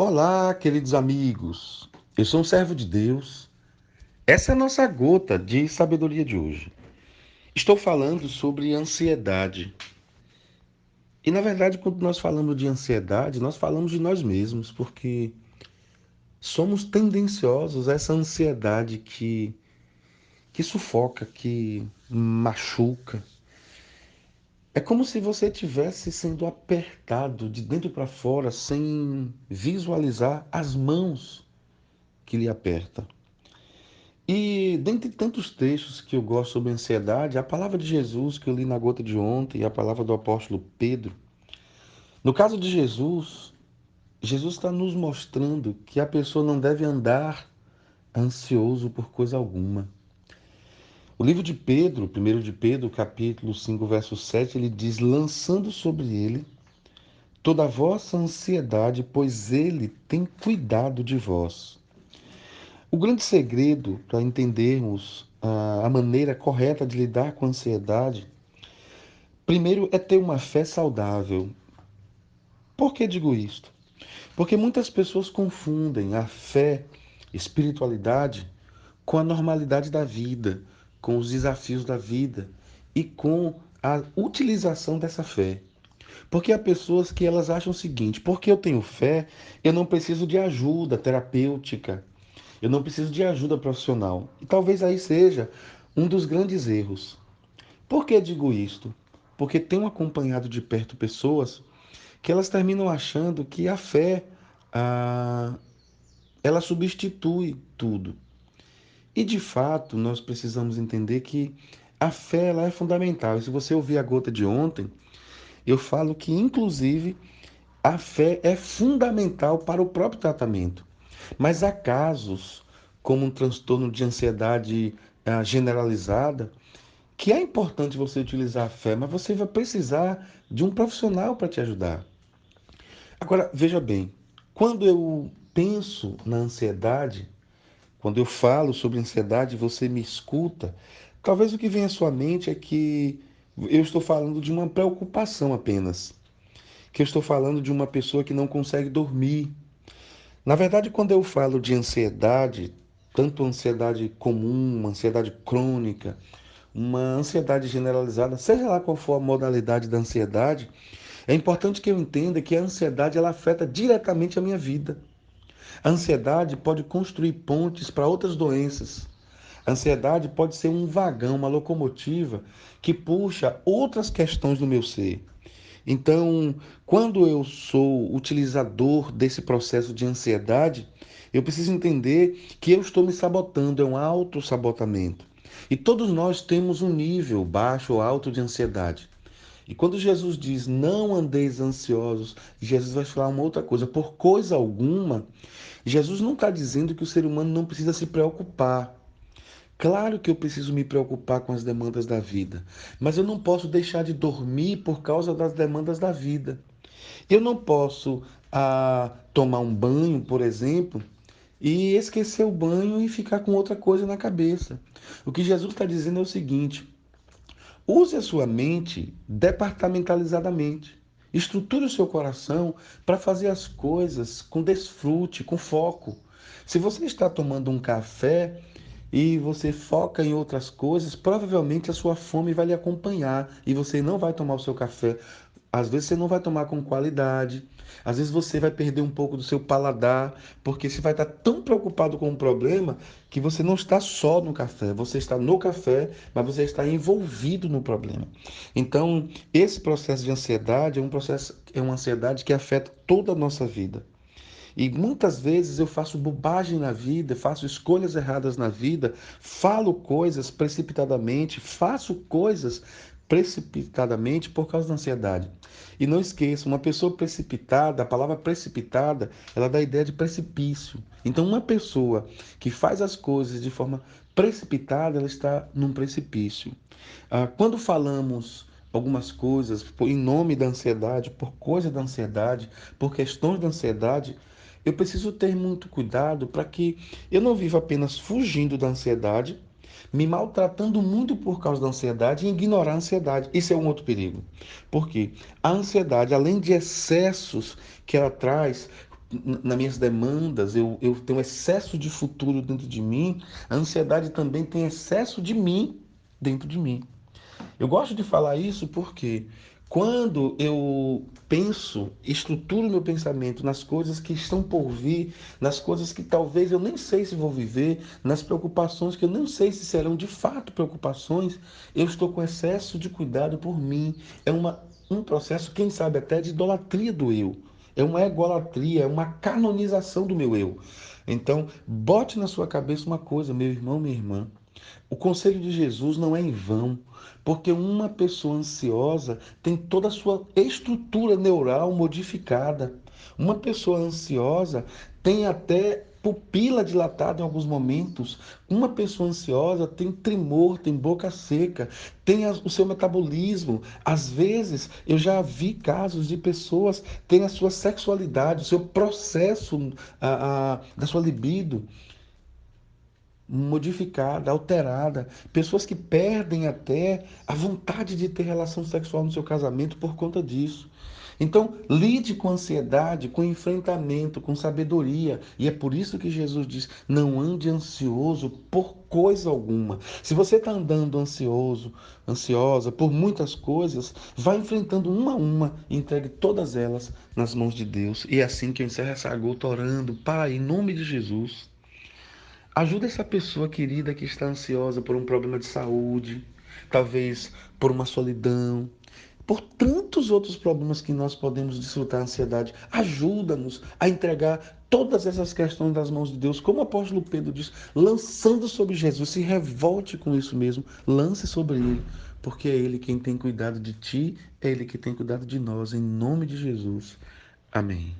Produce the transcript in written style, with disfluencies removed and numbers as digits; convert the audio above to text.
Olá, queridos amigos. Eu sou um servo de Deus. Essa é a nossa gota de sabedoria de hoje. Estou falando sobre ansiedade. E na verdade, quando nós falamos de ansiedade, nós falamos de nós mesmos, porque somos tendenciosos a essa ansiedade que sufoca, que machuca. É como se você estivesse sendo apertado de dentro para fora sem visualizar as mãos que lhe apertam. E dentre tantos textos que eu gosto sobre ansiedade, a palavra de Jesus que eu li na gota de ontem e a palavra do apóstolo Pedro. No caso de Jesus, Jesus está nos mostrando que a pessoa não deve andar ansioso por coisa alguma. O livro de Pedro, 1 de Pedro, capítulo 5, verso 7, ele diz: lançando sobre ele toda a vossa ansiedade, pois ele tem cuidado de vós. O grande segredo para entendermos a maneira correta de lidar com a ansiedade, primeiro é ter uma fé saudável. Por que digo isto? Porque muitas pessoas confundem a fé, espiritualidade, com a normalidade da vida, com os desafios da vida e com a utilização dessa fé. Porque há pessoas que elas acham o seguinte: porque eu tenho fé, eu não preciso de ajuda terapêutica, eu não preciso de ajuda profissional. E talvez aí seja um dos grandes erros. Por que digo isto? Porque tenho acompanhado de perto pessoas que elas terminam achando que a fé, ah, ela substitui tudo. E de fato, nós precisamos entender que a fé ela é fundamental. E se você ouvir a gota de ontem, eu falo que inclusive a fé é fundamental para o próprio tratamento. Mas há casos, como um transtorno de ansiedade generalizada, que é importante você utilizar a fé, mas você vai precisar de um profissional para te ajudar. Agora, veja bem, quando eu penso na ansiedade, quando eu falo sobre ansiedade, você me escuta, talvez o que vem à sua mente é que eu estou falando de uma preocupação apenas, que eu estou falando de uma pessoa que não consegue dormir. Na verdade, quando eu falo de ansiedade, tanto ansiedade comum, uma ansiedade crônica, uma ansiedade generalizada, seja lá qual for a modalidade da ansiedade, é importante que eu entenda que a ansiedade ela afeta diretamente a minha vida. A ansiedade pode construir pontes para outras doenças. A ansiedade pode ser um vagão, uma locomotiva que puxa outras questões do meu ser. Então, quando eu sou utilizador desse processo de ansiedade, eu preciso entender que eu estou me sabotando, é um autossabotamento. E todos nós temos um nível baixo ou alto de ansiedade. E quando Jesus diz não andeis ansiosos, Jesus vai falar uma outra coisa. Por coisa alguma, Jesus não está dizendo que o ser humano não precisa se preocupar. Claro que eu preciso me preocupar com as demandas da vida, mas eu não posso deixar de dormir por causa das demandas da vida. Eu não posso tomar um banho, por exemplo, e esquecer o banho e ficar com outra coisa na cabeça. O que Jesus está dizendo é o seguinte: use a sua mente departamentalizadamente. Estruture o seu coração para fazer as coisas com desfrute, com foco. Se você está tomando um café e você foca em outras coisas, provavelmente a sua fome vai lhe acompanhar e você não vai tomar o seu café. Às vezes você não vai tomar com qualidade, às vezes você vai perder um pouco do seu paladar, porque você vai estar tão preocupado com o problema que você não está só no café, você está no café, mas você está envolvido no problema. Então, esse processo de ansiedade é uma ansiedade que afeta toda a nossa vida. E muitas vezes eu faço bobagem na vida, faço escolhas erradas na vida, falo coisas precipitadamente, faço coisas precipitadamente por causa da ansiedade. E não esqueça, uma pessoa precipitada, a palavra precipitada, ela dá a ideia de precipício. Então, uma pessoa que faz as coisas de forma precipitada, ela está num precipício. Quando falamos algumas coisas em nome da ansiedade, por coisa da ansiedade, por questões da ansiedade, eu preciso ter muito cuidado para que eu não viva apenas fugindo da ansiedade, me maltratando muito por causa da ansiedade e ignorar a ansiedade. Isso é um outro perigo. Por quê? A ansiedade, além de excessos que ela traz, nas minhas demandas, eu tenho excesso de futuro dentro de mim, a ansiedade também tem excesso de mim dentro de mim. Eu gosto de falar isso porque quando eu penso, estruturo meu pensamento nas coisas que estão por vir, nas coisas que talvez eu nem sei se vou viver, nas preocupações que eu não sei se serão de fato preocupações, eu estou com excesso de cuidado por mim. É um processo, quem sabe, até de idolatria do eu. É uma egolatria, é uma canonização do meu eu. Então, bote na sua cabeça uma coisa, meu irmão, minha irmã. O conselho de Jesus não é em vão, porque uma pessoa ansiosa tem toda a sua estrutura neural modificada. Uma pessoa ansiosa tem até pupila dilatada em alguns momentos. Uma pessoa ansiosa tem tremor, tem boca seca, tem o seu metabolismo. Às vezes, eu já vi casos de pessoas terem a sua sexualidade, o seu processo da sua libido modificada, alterada, pessoas que perdem até a vontade de ter relação sexual no seu casamento por conta disso. Então, lide com ansiedade, com enfrentamento, com sabedoria. E é por isso que Jesus diz: não ande ansioso por coisa alguma. Se você está andando ansioso, ansiosa por muitas coisas, vá enfrentando uma a uma e entregue todas elas nas mãos de Deus. E é assim que eu encerro essa gota orando: Pai, em nome de Jesus. Ajuda essa pessoa querida que está ansiosa por um problema de saúde, talvez por uma solidão, por tantos outros problemas que nós podemos desfrutar a ansiedade. Ajuda-nos a entregar todas essas questões das mãos de Deus, como o apóstolo Pedro diz, lançando sobre Jesus. Se revolte com isso mesmo, lance sobre ele, porque é ele quem tem cuidado de ti, é ele que tem cuidado de nós, em nome de Jesus. Amém.